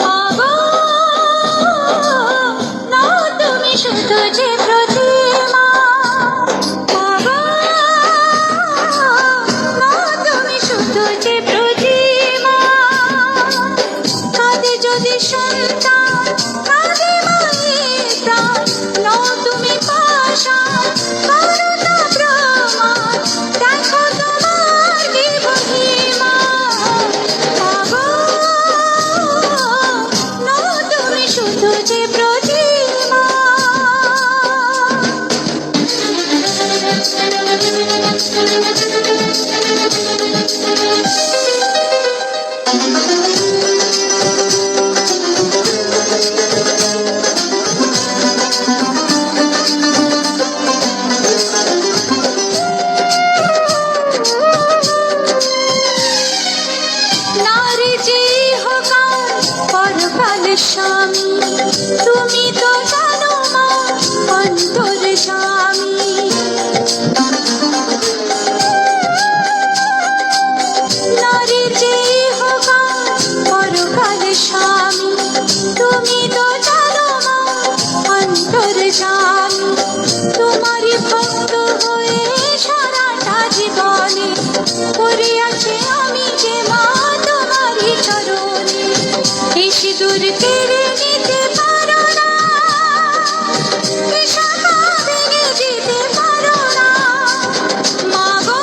মাগো নাও তুমি শুধু যে প্রতিমা, মাগো নাও তুমি শুধু যে প্রতিমা। কাঁদে যদি সন্তান কাঁদে মায়ের প্রাণ, নাও তুমি পাশান করো তা প্রমাণ, দেখো তোমার কি মহিমা। মাগো নাও তুমি শুধু যে প্রতিমা। নারী যে হোক পরকাল স্বামী, তুমি তো জানো মা অন্তর স্বামী। নারী যে হোক পরকাল স্বামী, তুমি তো জানো মা অন্তর স্বামী। তোমারই ভক্ত হয়ে সারাটা জীবনে পড়িয়াছে আমি যে মা তোমারই চরণে। এই সিঁদুর কেড়ে নিতে পারো না, এ শাখা ভেঙে দিতে পারো না। মাগো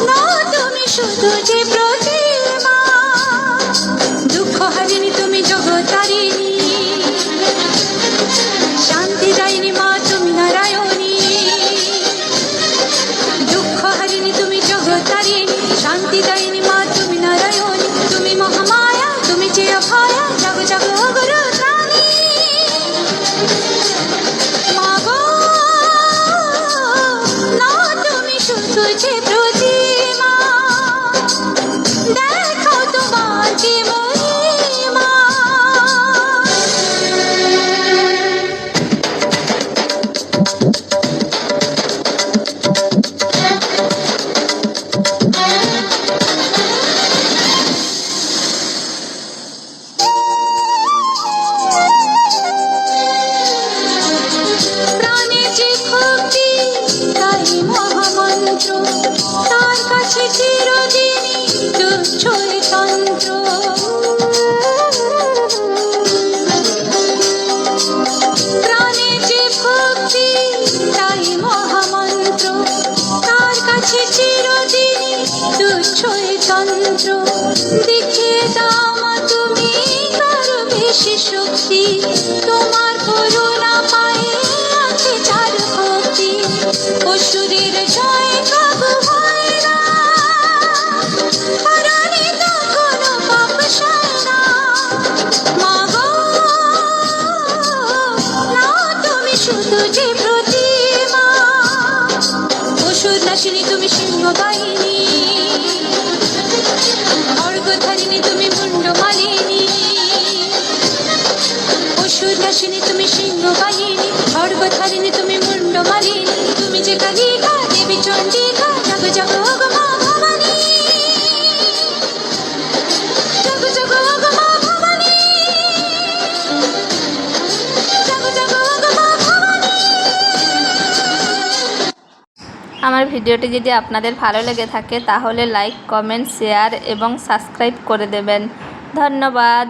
নাও তুমি শুধু যে প্রতিমা, দুঃখ হারিনি তুমি জগতারিণী, শান্তি দায়িনী মা তুমি নারায়ণী। দুঃখ হারিনি তুমি জগতারিণী, শান্তি দায়িনী মা তুমি নারায়ণী। তুমি মহামায়া তুমি যে অভয়া, জগ জগ গুরু ত্রাণী। মাগো নাও তুমি শুধু যে প্রতিমা, দেখো তোমার কি মহিমা। প্রাণে যে ভক্তি তাই মহামন্ত্র, তার কাছে চিরদিনই তুচ্ছই তন্ত্র। প্রাণে যে ভক্তি তাই মহামন্ত্র, তার কাছে চিরদিনই তুচ্ছই তন্ত্র। দেখিয়ে দাও মা তুমি কারো বেশি শক্তি, তোমার করুণা পায়ে আছে যার ভক্তি। অসুরের জয় কাবু হয় না, হারানি তখনো পাপ সয় না। মাগো নাও তুমি শুধু যে প্রতিমা, অসুর নাশিনী তুমি সিংহ বাহিনী, অর্ঘ্যধারিণী তুমি মুন্ড মালিনী। অসুর নাশিনী তুমি সিংহ বাহিনী, অর্ঘ্যধারিণী তুমি মুন্ড মালিনী। তুমি যে কালিকা দেবী চণ্ডিকা, জগ জগ মা ভবানী, জগ জগ মা ভবানী, জগ জগ মা ভবানী। আমার ভিডিওটি যদি আপনাদের ভালো লেগে থাকে তাহলে লাইক, কমেন্ট, শেয়ার এবং সাবস্ক্রাইব করে দেবেন। ধন্যবাদ।